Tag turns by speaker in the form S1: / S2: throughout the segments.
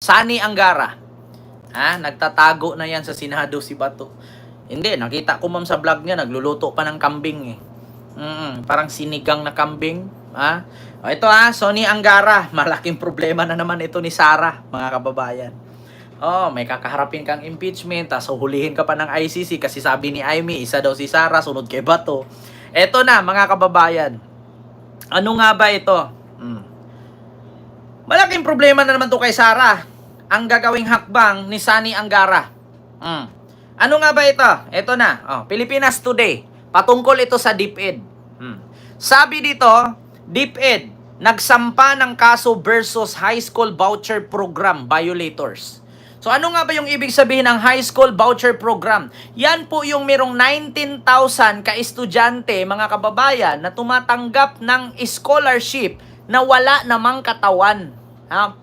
S1: Sani Angara. Nagtatago na yan sa Senado si Bato. Hindi, nakita ko ma'am sa vlog niya, nagluluto pa ng kambing eh. Parang sinigang na kambing. Ito Sani Angara. Malaking problema na naman ito ni Sara, mga kababayan. May kakaharapin kang impeachment, tapos hulihin ka pa ng ICC kasi sabi ni Amy, isa daw si Sara, sunod kay Bato. Ito na, mga kababayan. Ano nga ba ito? Malaking problema na naman to kay Sara. Ang gagawing hakbang ni Sani Angara. Ano nga ba ito? Ito na. Pilipinas Today. Patungkol ito sa DepEd. Sabi dito, DepEd, nagsampa ng kaso versus high school voucher program violators. So ano nga ba yung ibig sabihin ng high school voucher program? Yan po yung merong 19,000 ka-estudyante, mga kababayan, na tumatanggap ng scholarship na wala namang katawan.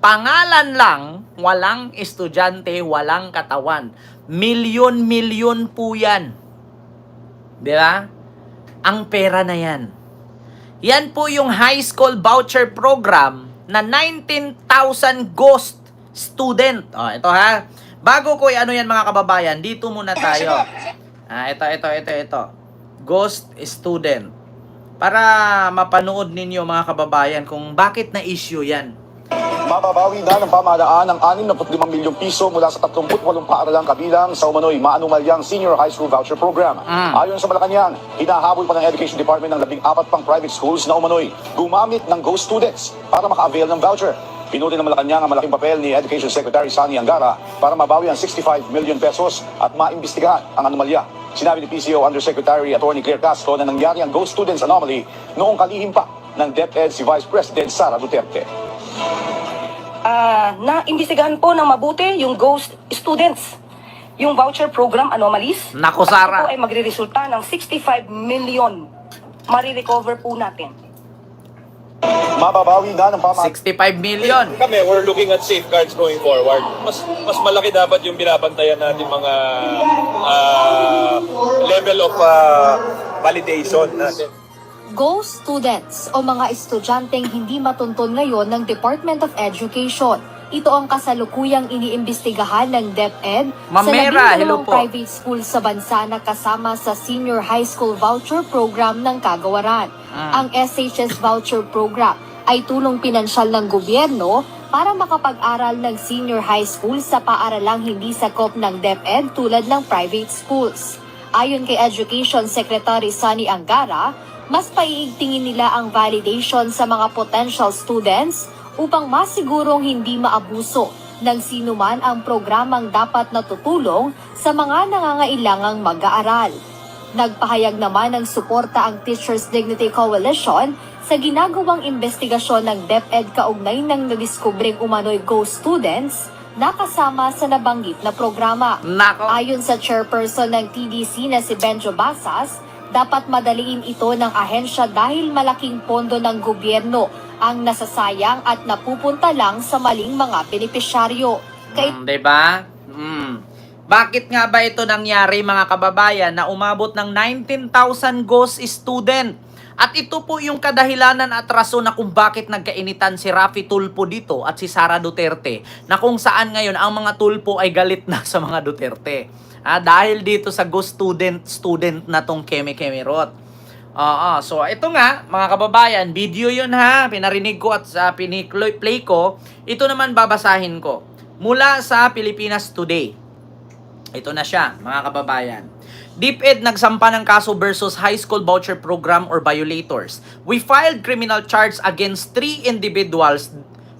S1: Pangalan lang, walang estudyante, walang katawan. Milyon-milyon po yan. Di ba? Ang pera na yan. Yan po yung high school voucher program na 19,000 ghost student. Ito Bago ko ano yan mga kababayan, dito muna tayo. Ito. Ghost student. Para mapanood ninyo mga kababayan kung bakit na issue yan.
S2: Mababawi na ng pamahalaan ang 65 milyong piso mula sa 38 paaralang kabilang sa umano'y maanumalyang senior high school voucher program. Ayon sa Malacanang, hinahabol pa ng Education Department ng 14 pang private schools na umano'y gumamit ng ghost students para maka-avail ng voucher. Pinuri ng Malacanang ang malaking papel ni Education Secretary Sani Angara para mabawi ang 65 million pesos at maimbestigahan ang anomalya. Sinabi ni PCO Undersecretary Attorney Claire Castro na nangyari ang ghost students anomaly noong kalihim pa ng DepEd si Vice President Sara Duterte.
S3: Na-imbestigahan po ng mabuti yung ghost students, yung voucher program anomalies.
S1: Nako, Sara.
S3: Ito po ay magre-resulta ng 65 million. Marirecover po natin.
S2: Mababawi na ng pamahalaan.
S1: 65 million.
S4: Kami, we're looking at safeguards going forward. Mas malaki dapat yung binabantayan natin mga level of validation natin.
S5: Ghost students o mga estudyanteng hindi matuntun ngayon ng Department of Education. Ito ang kasalukuyang iniimbestigahan ng DepEd
S1: Ma'am
S5: sa
S1: Mera,
S5: 12
S1: hello po.
S5: private school sa bansa na kasama sa Senior High School Voucher Program ng Kagawaran. Ang SHS Voucher Program ay tulong pinansyal ng gobyerno para makapag-aral ng senior high school sa paaralang hindi sakop ng DepEd tulad ng private schools. Ayon kay Education Secretary Sani Angara, mas paiigtingin nila ang validation sa mga potential students upang masigurong hindi maabuso ng sinuman ang programang dapat natutulong sa mga nangangailangang mag-aaral. Nagpahayag naman ng suporta ang Teachers Dignity Coalition sa ginagawang investigasyon ng DepEd kaugnay ng nadiskubring umano'y ghost students na kasama sa nabanggit na programa.
S1: Nako.
S5: Ayon sa chairperson ng TDC na si Benjo Basas, dapat madaliin ito ng ahensya dahil malaking pondo ng gobyerno ang nasasayang at napupunta lang sa maling mga benepisyaryo.
S1: Diba? Bakit nga ba ito nangyari mga kababayan na umabot ng 19,000 ghost student? At ito po yung kadahilanan at rason na kung bakit nagkainitan si Raffy Tulfo dito at si Sara Duterte, na kung saan ngayon ang mga Tulfo ay galit na sa mga Duterte. Dahil dito sa ghost student na tong Keme Rot. So ito nga mga kababayan, video yun pinarinig ko at piniplay ko. Ito naman babasahin ko mula sa Pilipinas Today. Ito na siya mga kababayan. DepEd nagsampa ng kaso versus high school voucher program or violators. We filed criminal charge against 3 individuals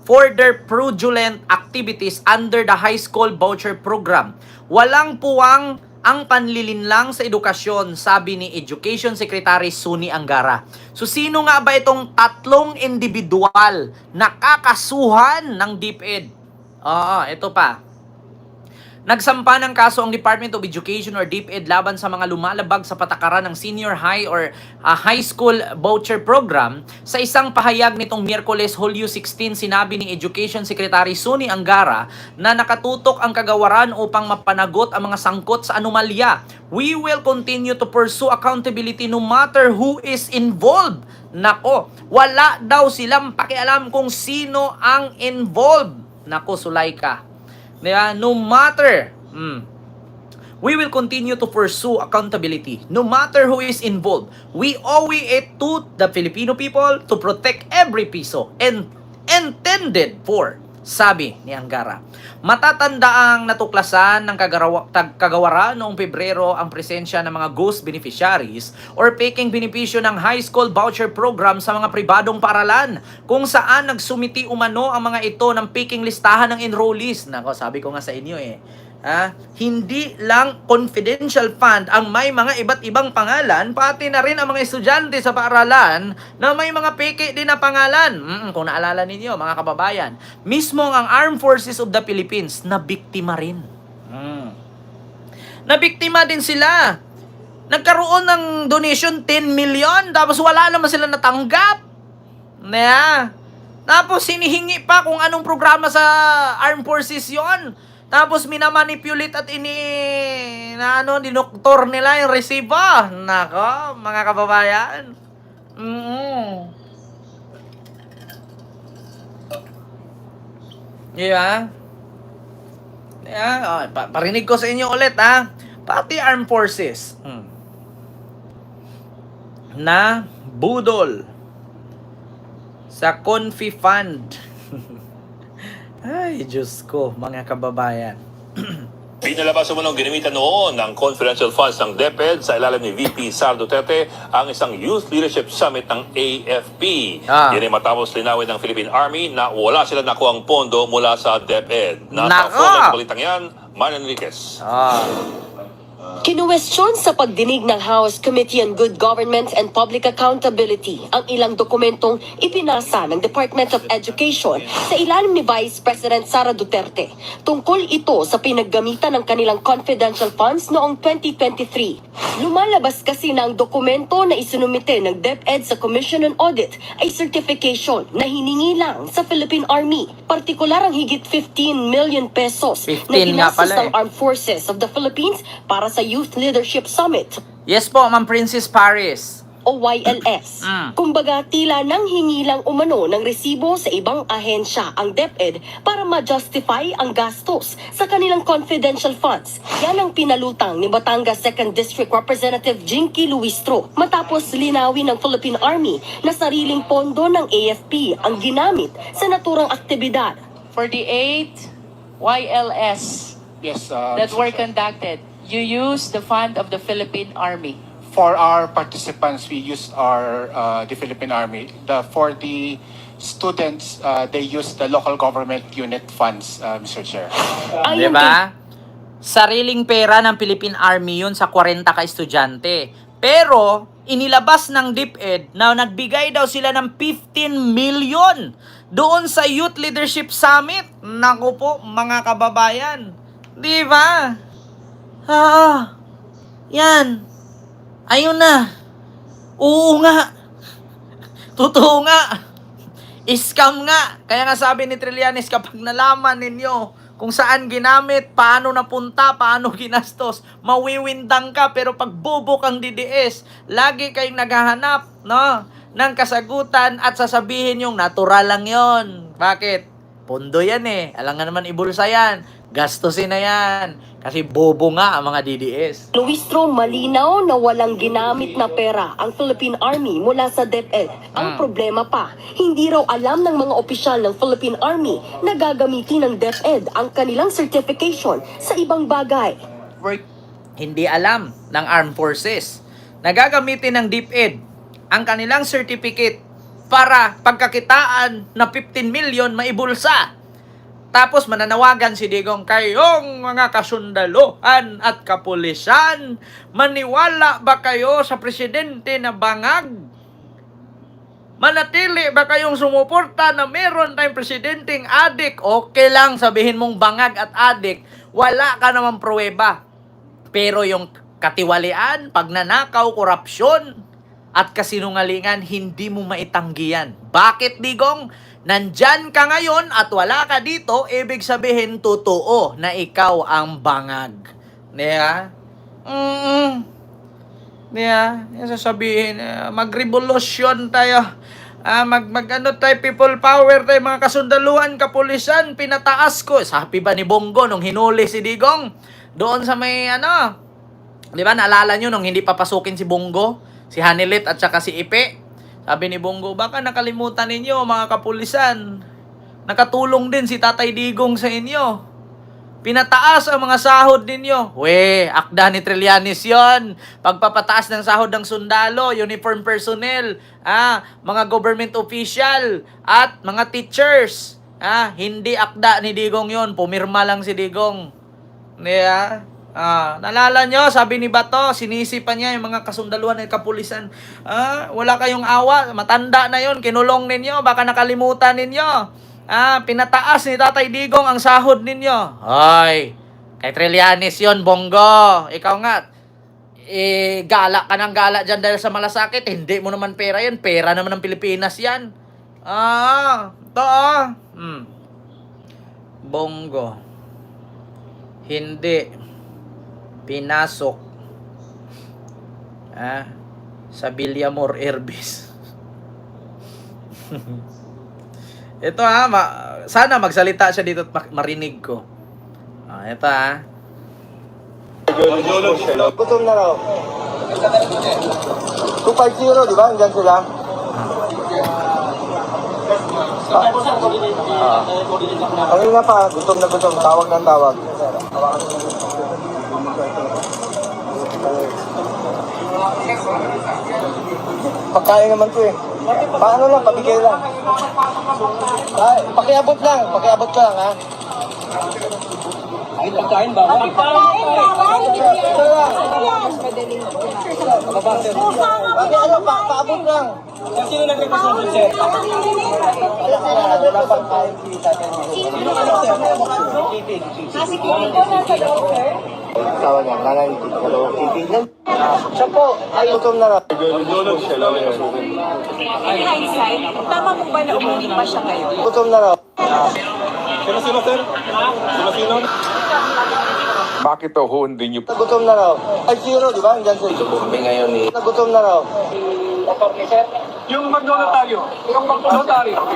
S1: for their fraudulent activities under the high school voucher program. Walang puwang ang panlilinlang sa edukasyon, sabi ni Education Secretary Sani Angara. So sino nga ba itong tatlong individual na kakasuhan ng DepEd? Ito pa. Nagsampa ng kaso ang Department of Education or DepEd laban sa mga lumalabag sa patakaran ng senior high or high school voucher program. Sa isang pahayag nitong Miyerkules, Hulyo 16, sinabi ni Education Secretary Sani Angara na nakatutok ang kagawaran upang mapanagot ang mga sangkot sa anomalya. We will continue to pursue accountability no matter who is involved. Nako, wala daw silang pakialam kung sino ang involved. Nako, Sulaika. Diba? No matter, we will continue to pursue accountability. No matter who is involved, we owe it to the Filipino people to protect every piso and intended for, sabi ni Angara. Matatanda ang natuklasan ng kagawaran noong Pebrero ang presensya ng mga ghost beneficiaries or peking benepisyo ng high school voucher program sa mga pribadong paaralan kung saan nagsumiti umano ang mga ito ng peking listahan ng enrollees. Nako, sabi ko nga sa inyo hindi lang confidential fund ang may mga iba't ibang pangalan, pati na rin ang mga estudyante sa paaralan na may mga peke din na pangalan. Kung naalala ninyo, mga kababayan, mismo ang Armed Forces of the Philippines na biktima rin. Nabiktima din sila. Nagkaroon ng donation 10 million, tapos wala naman sila natanggap. Tapos hinihingi pa kung anong programa sa Armed Forces yon. Tapos minamanipulate at dinoktor nila yung resibo. Nako, mga kababayan. Diba? Parinig ko sa inyo ulit, pati Armed Forces na budol sa Confi Fund. Ay, Diyos ko, mga kababayan.
S6: Pinalabas umunong ginamitan noon ng confidential funds ng DepEd sa ilalim ni VP Sara Duterte ang isang Youth Leadership Summit ng AFP. Yan ay matapos linawin ng Philippine Army na wala sila nakuhang pondo mula sa DepEd. Nasa phone ng balitang yan, Man Enriquez.
S7: Kinuwestiyon sa pagdinig ng House Committee on Good Government and Public Accountability ang ilang dokumentong ipinasa ng Department of Education sa ilalim ni Vice President Sara Duterte. Tungkol ito sa pinaggamitan ng kanilang confidential funds noong 2023. Lumalabas kasi na ang dokumento na isinumite ng DepEd sa Commission on Audit ay certification na hiningi lang sa Philippine Army. Partikular ang higit 15 million pesos na ginastos ng Armed Forces of the Philippines para sa Youth Leadership Summit.
S1: Yes po, Ma'am Princess Paris.
S7: O YLS. Kumbaga tila nang hingi lang umano ng resibo sa ibang ahensya ang DepEd para ma-justify ang gastos sa kanilang confidential funds. Yan ang pinalutang ni Batangas 2nd District Representative Jinky Luistro matapos linawin ng Philippine Army na sariling pondo ng AFP ang ginamit sa naturang aktibidad.
S8: For the 8 YLS that were conducted, you use the fund of the Philippine Army.
S9: For our participants, we used the Philippine Army. For the students, they use the local government unit funds, Mr. Chair.
S1: Diba? Sariling pera ng Philippine Army yun sa 40 ka estudyante. Pero, inilabas ng DepEd na nagbigay daw sila ng 15 million doon sa Youth Leadership Summit. Naku po, mga kababayan. Diba? Yan. Ayun na. Oo nga. Totoo nga. Scam nga. Kaya nga sabi ni Trillanes, kapag nalaman ninyo kung saan ginamit, paano napunta, paano ginastos, mawiwindang ka. Pero pag bubok ang DDS, lagi kayong naghahanap ng kasagutan at sasabihin yung natural lang yon. Bakit? Pondo yan Alam nga naman ibulsa yan. Gastusin na yan. Kasi bobo nga ang mga DDS.
S7: Luistro, malinaw na walang ginamit na pera ang Philippine Army mula sa DepEd. Ang problema pa, hindi raw alam ng mga opisyal ng Philippine Army na gagamitin ng DepEd ang kanilang certification sa ibang bagay.
S1: Hindi alam ng Armed Forces na gagamitin ng DepEd ang kanilang certificate para pagkakitaan na 15 million maibulsa. Tapos mananawagan si Digong, kayong mga kasundaluhan at kapulisan, maniwala ba kayo sa presidente na bangag? Manatili ba kayong sumuporta na meron tayong presidenteng adik? Okay lang, sabihin mong bangag at adik, wala ka naman pruweba. Pero yung katiwalian, pagnanakaw, korupsyon, at kasinungalingan, hindi mo maitanggi yan. Bakit, Digong? Nandyan ka ngayon at wala ka dito, ibig sabihin totoo na ikaw ang bangag. Diba? Diba? Sasabihin, magrevolusyon tayo. Ano tayo, people power tayo, mga kasundaluhan, kapulisan, pinataas ko. Sabi ba ni Bongo nung hinuli si Digong? Doon sa may di ba, naalala nyo nung hindi papasukin si Bongo, si Hanilit at saka si Ipe? Sabi ni Bongo, baka nakalimutan ninyo mga kapulisan, nakatulong din si Tatay Digong sa inyo. Pinataas ang mga sahod ninyo. Akda ni Trillanes yon. Pagpapataas ng sahod ng sundalo, uniform personnel, mga government official, at mga teachers. Hindi akda ni Digong yon. Pumirma lang si Digong. Nalala nyo, sabi ni Bato, sinisipan niya yung mga kasundaluhan at kapulisan. Wala kayong awa, matanda na yon, kinulong ninyo, baka nakalimutan ninyo. Pinataas ni Tatay Digong ang sahod ninyo. Hoy, kay Trillanes yon, Bongo. Ikaw nga, gala ka ng gala dyan dahil sa malasakit. Hindi mo naman pera yan. Pera naman ng Pilipinas yan. Bongo. Hindi pinasok sa Villamor Airbase. Ito sana magsalita siya dito at marinig ko. Ito
S10: Gutom na raw. 250, di ba? Hanggang sila. Kanina pa, gutom na gutom. Tawag ng tawag. Pagkain naman ko eh. Paano lang, pabigay lang. Pakiabot lang ka lang, ha? Ay, pagkain ba? Paabot lang. Sino nagrepresent, sir? Wala pang kain si Tatay.
S3: Kasi kung ito nasa doctor,
S10: Tawag niya, nanay, hello, kaibigan. Siya po, ay gutom na raw.
S3: in hindsight, tama mo ba na umuwi pa siya ngayon?
S10: Gutom na raw.
S4: Sino, sir? Sino?
S11: Bakit ho hindi niyo po?
S10: Gutom na raw. Ay, zero, di ba? Hanggang sila.
S11: Kami ngayon eh.
S10: Gutom na raw.
S4: Yung magnotaryo, yung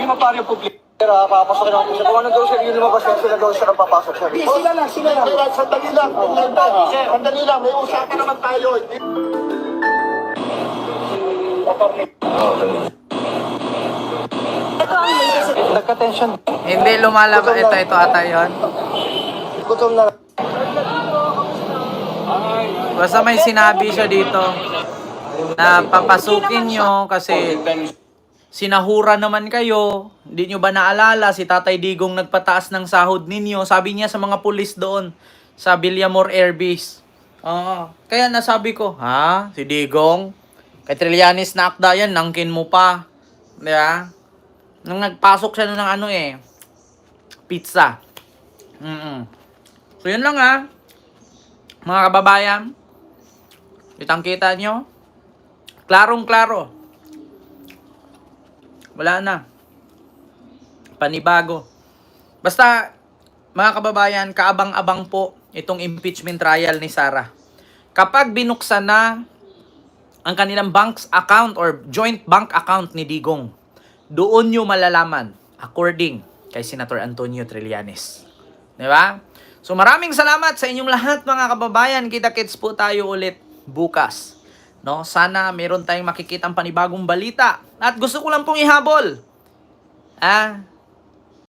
S4: notaryo public.
S10: Pero papasokin ako siya. Kung ano daw siya, yun lumabas yan, sila daw siya papasok siya. Sila lang. Sandali lang. Sandali lang, may usapan naman tayo.
S3: Ito ang latest.
S10: Nagka-tension.
S1: Hindi lumalabas. Ito ata yun.
S10: Gutom na raw.
S1: Basta may sinabi siya dito na papasukin nyo kasi sinahura naman kayo. Hindi nyo ba naalala si Tatay Digong nagpataas ng sahod ninyo? Sabi niya sa mga pulis doon sa Villamor Airbase. Kaya nasabi ko, si Digong? Kay Trillanes na akda yan, nangkin mo pa. Diba? Nung nagpasok siya ng pizza. So yun lang mga kababayan. Kitang-kita nyo. Klarong-klaro. Wala na. Panibago. Basta, mga kababayan, kaabang-abang po itong impeachment trial ni Sara. Kapag binuksan na ang kanilang bank's account or joint bank account ni Digong, doon nyo malalaman according kay Senator Antonio Trillanes. Diba? So maraming salamat sa inyong lahat mga kababayan. Kita-kits po tayo ulit bukas. No, sana meron tayong makikitang panibagong balita. At gusto ko lang pong ihabol.